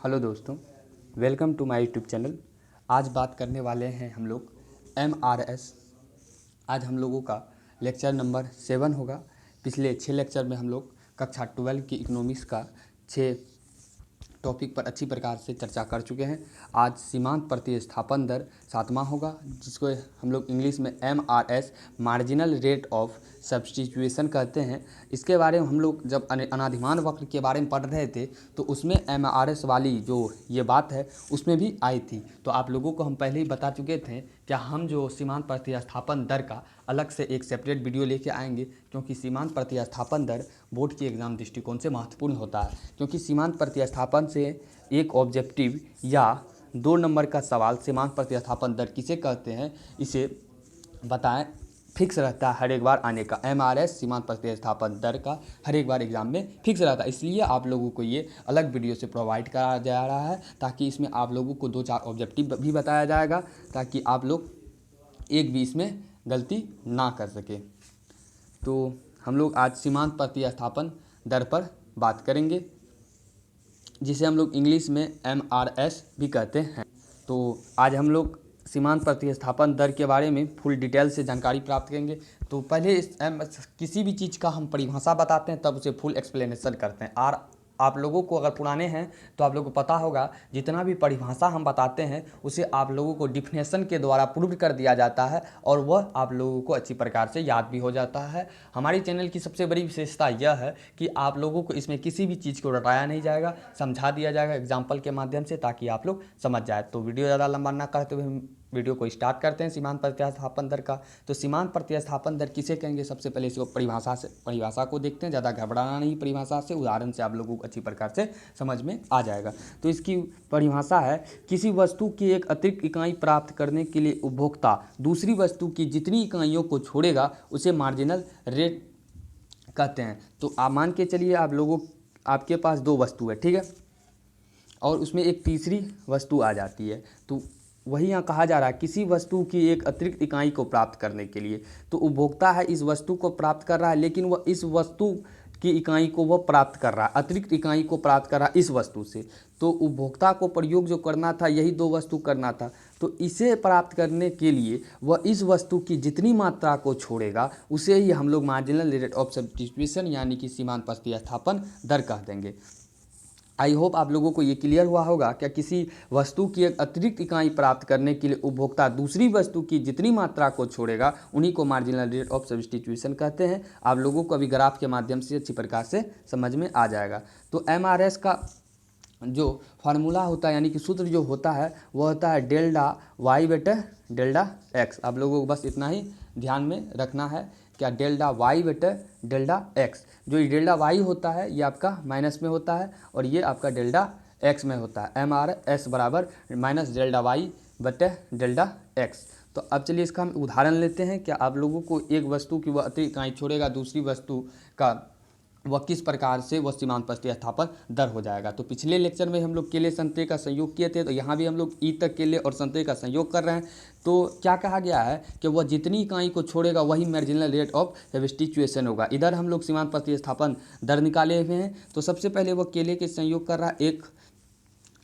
Hello दोस्तों, welcome to my YouTube channel. आज बात करने वाले हैं हम लोग MRS। आज हम लोगों का लेक्चर नंबर 7 होगा। पिछले 6 लेक्चर में हम लोग कक्षा 12 की इकोनॉमिक्स का 6 टॉपिक पर अच्छी प्रकार से चर्चा कर चुके हैं। आज सीमांत प्रतिस्थापन दर 7वां होगा, जिसको हम लोग इंग्लिश में MRS marginal rate of substitution कहते हैं। इसके बारे में हम लोग जब अनाधिमान वक्र के बारे में पढ़ रहे थे तो उसमें MRS वाली जो ये बात है उसमें भी आई थी। तो आप लोगों को हम पहले ही बता चुके थे क्या हम जो सीमांत प्रतिस्थापन दर का अलग से एक सेपरेट वीडियो लेके आएंगे, क्योंकि सीमांत प्रतिस्थापन दर बोर्ड के एग्ज़ाम दृष्टिकोण से महत्वपूर्ण होता है। क्योंकि सीमांत प्रतिस्थापन से एक ऑब्जेक्टिव या 2 नंबर का सवाल सीमांत प्रतिस्थापन दर किसे कहते हैं इसे बताएं फिक्स रहता है हर एक बार आने का। MRS सीमांत प्रतिस्थापन दर का हर एक बार एग्जाम में फिक्स रहता है, इसलिए आप लोगों को ये अलग वीडियो से प्रोवाइड करा जा रहा है ताकि इसमें आप लोगों को 2-4 ऑब्जेक्टिव भी बताया जाएगा ताकि आप लोग एक भी इसमें गलती ना कर सके। तो हम लोग आज सीमांत प्रतिस्थापन दर पर बात करेंगे, जिसे हम लोग इंग्लिश में MRS भी कहते हैं। तो आज हम लोग सीमांत प्रतिस्थापन दर के बारे में फुल डिटेल से जानकारी प्राप्त करेंगे। तो पहले किसी भी चीज़ का हम परिभाषा बताते हैं तब उसे फुल एक्सप्लेनेशन करते हैं। और आप लोगों को अगर पुराने हैं तो आप लोगों को पता होगा जितना भी परिभाषा हम बताते हैं उसे आप लोगों को डिफिनेशन के द्वारा प्रूव कर दिया जाता है और वह आप लोगों को अच्छी प्रकार से याद भी हो जाता है। हमारी चैनल की सबसे बड़ी विशेषता यह है कि आप लोगों को इसमें किसी भी चीज़ को रटाया नहीं जाएगा, समझा दिया जाएगा एग्जाम्पल के माध्यम से ताकि आप लोग समझ जाए। तो वीडियो ज़्यादा लंबा ना करते हुए हम वीडियो को स्टार्ट करते हैं सीमांत प्रतिस्थापन दर का। तो सीमांत प्रतिस्थापन दर किसे कहेंगे, सबसे पहले इसको परिभाषा को देखते हैं। ज़्यादा घबराना नहीं, परिभाषा से उदाहरण से आप लोगों को अच्छी प्रकार से समझ में आ जाएगा। तो इसकी परिभाषा है, किसी वस्तु की एक अतिरिक्त इकाई प्राप्त करने के लिए उपभोक्ता दूसरी वस्तु की जितनी इकाइयों को छोड़ेगा उसे मार्जिनल रेट कहते हैं। तो आप मान के चलिए आपके पास 2 वस्तु है, ठीक है, और उसमें एक तीसरी वस्तु आ जाती है। तो वही यहाँ कहा जा रहा है किसी वस्तु की एक अतिरिक्त इकाई को प्राप्त करने के लिए। तो उपभोक्ता है इस वस्तु को प्राप्त कर रहा है, लेकिन वह इस वस्तु की इकाई को वह प्राप्त कर रहा है, अतिरिक्त इकाई को प्राप्त कर रहा है इस वस्तु से। तो उपभोक्ता को प्रयोग जो करना था यही 2 वस्तु करना था। तो इसे प्राप्त करने के लिए वह इस वस्तु की जितनी मात्रा को छोड़ेगा उसे ही हम लोग मार्जिनल रेट ऑफ सब्स्टिट्यूशन यानी कि सीमांत प्रतिस्थापन दर कह देंगे। आई होप आप लोगों को ये क्लियर हुआ होगा। क्या किसी वस्तु की एक अतिरिक्त इकाई प्राप्त करने के लिए उपभोक्ता दूसरी वस्तु की जितनी मात्रा को छोड़ेगा उन्हीं को मार्जिनल रेट ऑफ सब्स्टिट्यूशन कहते हैं। आप लोगों को अभी ग्राफ के माध्यम से अच्छी प्रकार से समझ में आ जाएगा। तो MRS का जो फार्मूला होता है यानी कि सूत्र जो होता है वह होता है डेल्टा Y बटे डेल्टा X। आप लोगों को बस इतना ही ध्यान में रखना है, क्या डेल्टा Y बटे डेल्टा X। जो ये डेल्टा Y होता है ये आपका माइनस में होता है और ये आपका डेल्टा X में होता है। MRS बराबर माइनस डेल्टा Y बटे डेल्टा X। तो अब चलिए इसका हम उदाहरण लेते हैं। क्या आप लोगों को एक वस्तु की वह अतिरिक्त इकाई छोड़ेगा दूसरी वस्तु का वह किस प्रकार से वह सीमांत प्रतिस्थापन दर हो जाएगा। तो पिछले लेक्चर में हम लोग केले संतरे का संयोग किए थे, तो यहाँ भी हम लोग ई तक केले और संतरे का संयोग कर रहे हैं। तो क्या कहा गया है कि वह जितनी इकाई को छोड़ेगा वही मार्जिनल रेट ऑफ सब्स्टिट्यूशन होगा। इधर हम लोग सीमांत प्रतिस्थापन दर निकाले हुए हैं। तो सबसे पहले वह केले के संयोग कर रहा है 1,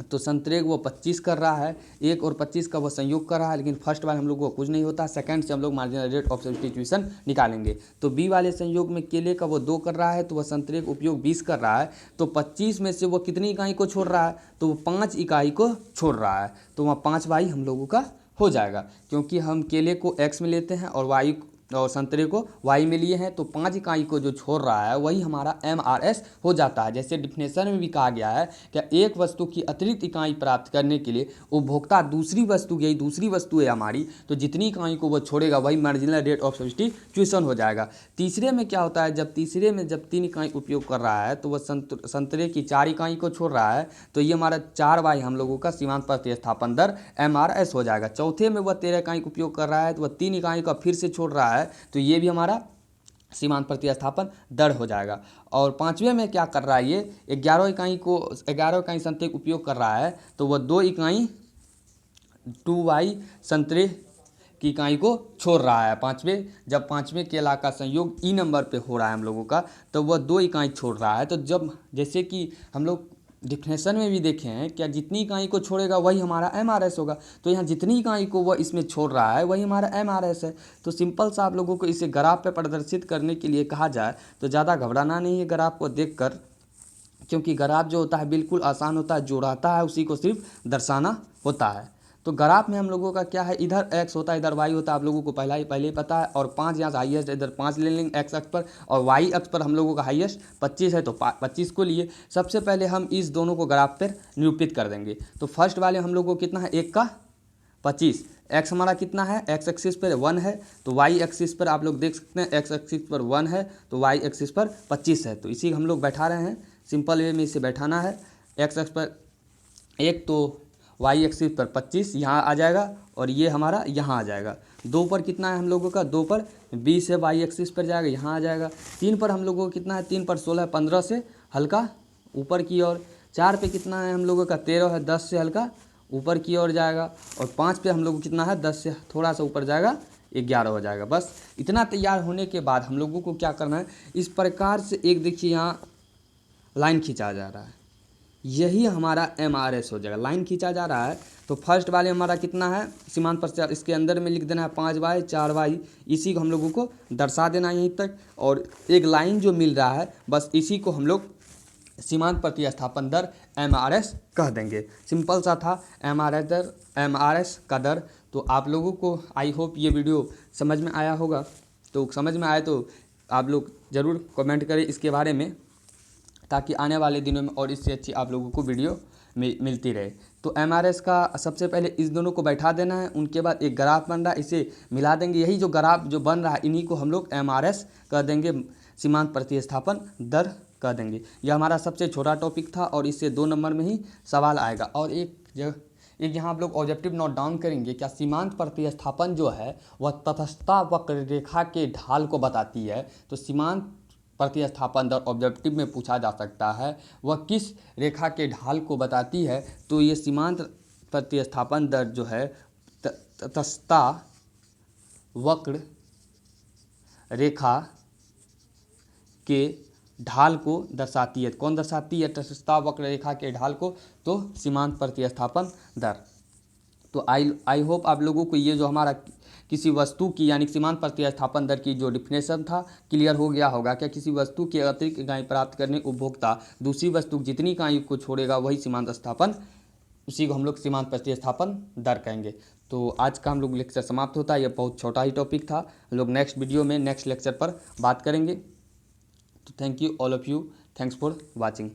तो संतरे वो 25 कर रहा है, 1 और 25 का वो संयोग कर रहा है, लेकिन फर्स्ट बार हम लोग को कुछ नहीं होता, सेकंड से हम लोग मार्जिनल रेट ऑफ सब्स्टिट्यूशन निकालेंगे। तो बी वाले संयोग में केले का वो 2 कर रहा है तो वह संतरे का उपयोग 20 कर रहा है। तो 25 में से वो कितनी इकाई को छोड़ रहा है, तो वो 5 इकाई को छोड़ रहा है। तो वहाँ 5 वाई हम लोगों का हो जाएगा, क्योंकि हम केले को x में लेते हैं और संतरे को y में लिए हैं। तो 5 इकाई को जो छोड़ रहा है वही हमारा MRS हो जाता है। जैसे डिफिनेशन में भी कहा गया है कि एक वस्तु की अतिरिक्त इकाई प्राप्त करने के लिए उपभोक्ता दूसरी वस्तु, यही दूसरी वस्तु है हमारी, तो जितनी इकाई को वो छोड़ेगा वही मार्जिनल रेट ऑफ सब्स्टिट्यूशन हो जाएगा। तीसरे में क्या होता है, जब 3 इकाई उपयोग कर रहा है तो वह संतरे की 4 इकाई को छोड़ रहा है, तो ये हमारा 4 वाई हम लोगों का सीमांत प्रतिस्थापन दर MRS हो जाएगा। चौथे में वह 13 इकाई उपयोग कर रहा है तो वह 3 इकाई का फिर से छोड़ रहा है, तो ये भी हमारा सीमांत प्रतिस्थापन दर हो जाएगा। और 5वें में क्या कर रहा है, ये 11 इकाई संतरे का उपयोग कर रहा है, तो वह 2 इकाई 2y संतरे की इकाई को छोड़ रहा है। जब 5वें केला का संयोग ई नंबर पे हो रहा है हम लोगों का, तो वह 2 इकाई छोड़ रहा है। तो जब जैसे कि हम लोग डिफिनेशन में भी देखे हैं क्या, जितनी इकाई को छोड़ेगा वही हमारा MRS होगा। तो यहाँ जितनी इकाई को वह इसमें छोड़ रहा है वही हमारा MRS है। तो सिंपल सा आप लोगों को इसे ग्राफ पे प्रदर्शित करने के लिए कहा जाए तो ज़्यादा घबराना नहीं है ग्राफ को देखकर, क्योंकि ग्राफ जो होता है बिल्कुल आसान होता है, जो रहता है उसी को सिर्फ दर्शाना होता है। तो ग्राफ में हम लोगों का क्या है, इधर x होता है इधर y होता है, आप लोगों को पहले ही पता है। और 5 यहाँ से हाईएस्ट, इधर 5 ले लेंगे x अक्ष पर, और y अक्ष पर हम लोगों का हाईएस्ट 25 है तो 25 को लिए। सबसे पहले हम इस दोनों को ग्राफ पर निरूपित कर देंगे। तो फर्स्ट वाले हम लोगों को कितना है, 1 का 25, x हमारा कितना है, x एक्सिस पर 1 है, तो y एक्सिस पर आप लोग देख सकते हैं x एक्सिस पर 1 है तो y एक्सिस पर 25 है। तो इसी हम लोग बैठा रहे हैं, सिंपल वे में इसे बैठाना है। x एक्सिस पर 1 तो y एक्सिस पर 25 यहाँ आ जाएगा, और ये हमारा यहाँ आ जाएगा। 2 पर कितना है हम लोगों का, 2 पर 20 है, y एक्सिस पर जाएगा यहाँ आ जाएगा। 3 पर हम लोगों को कितना है, 3 पर 16 है, 15 से हल्का ऊपर की ओर। 4 पे कितना है हम लोगों का, 13 है, 10 से हल्का ऊपर की ओर जाएगा। और 5 पे हम लोगों को कितना है, 10 से थोड़ा सा ऊपर जाएगा, 11 हो जाएगा। बस इतना तैयार होने के बाद हम लोगों को क्या करना है, इस प्रकार से एक देखिए यहाँ लाइन खींचा जा रहा है, यही हमारा MRS हो जाएगा। लाइन खींचा जा रहा है तो फर्स्ट वाले हमारा कितना है, सीमांत पर इसके अंदर में लिख देना है 5y 4y, इसी को हम लोगों को दर्शा देना है यहीं तक। और एक लाइन जो मिल रहा है बस इसी को हम लोग सीमांत प्रतिस्थापन दर MRS कह देंगे। सिंपल सा था, MRS का दर। तो आप लोगों को आई होप ये वीडियो समझ में आया होगा। तो समझ में आए तो आप लोग ज़रूर कमेंट करें इसके बारे में, ताकि आने वाले दिनों में और इससे अच्छी आप लोगों को वीडियो मिलती रहे। तो MRS का सबसे पहले इस दोनों को बैठा देना है, उनके बाद एक ग्राफ बन रहा है इसे मिला देंगे। यही जो ग्राफ जो बन रहा है इन्हीं को हम लोग MRS कह देंगे, सीमांत प्रतिस्थापन दर कह देंगे। यह हमारा सबसे छोटा टॉपिक था और इससे 2 नंबर में ही सवाल आएगा। और एक यहाँ आप लोग ऑब्जेक्टिव नोट डाउन करेंगे, क्या सीमांत प्रतिस्थापन जो है वह तटस्थता वक्र रेखा के ढाल को बताती है। तो सीमांत प्रतिस्थापन दर ऑब्जेक्टिव में पूछा जा सकता है, वह किस रेखा के ढाल को बताती है। तो ये सीमांत प्रतिस्थापन दर जो है तटस्थता वक्र रेखा के ढाल को दर्शाती है। कौन दर्शाती है तटस्थता वक्र रेखा के ढाल को, तो सीमांत प्रतिस्थापन दर। तो आई होप आप लोगों को ये जो हमारा किसी वस्तु की यानी सीमांत प्रतिस्थापन दर की जो डिफिनेशन था क्लियर हो गया होगा। क्या, किसी वस्तु की अतिरिक्त इकाई प्राप्त करने उपभोक्ता दूसरी वस्तु जितनी इकाई को छोड़ेगा वही सीमांत स्थापन, उसी को हम लोग सीमांत प्रतिस्थापन दर कहेंगे। तो आज का हम लोग लेक्चर समाप्त होता है। यह बहुत छोटा ही टॉपिक था, हम लोग नेक्स्ट वीडियो में नेक्स्ट लेक्चर पर बात करेंगे। तो thank you all of you, thanks for watching.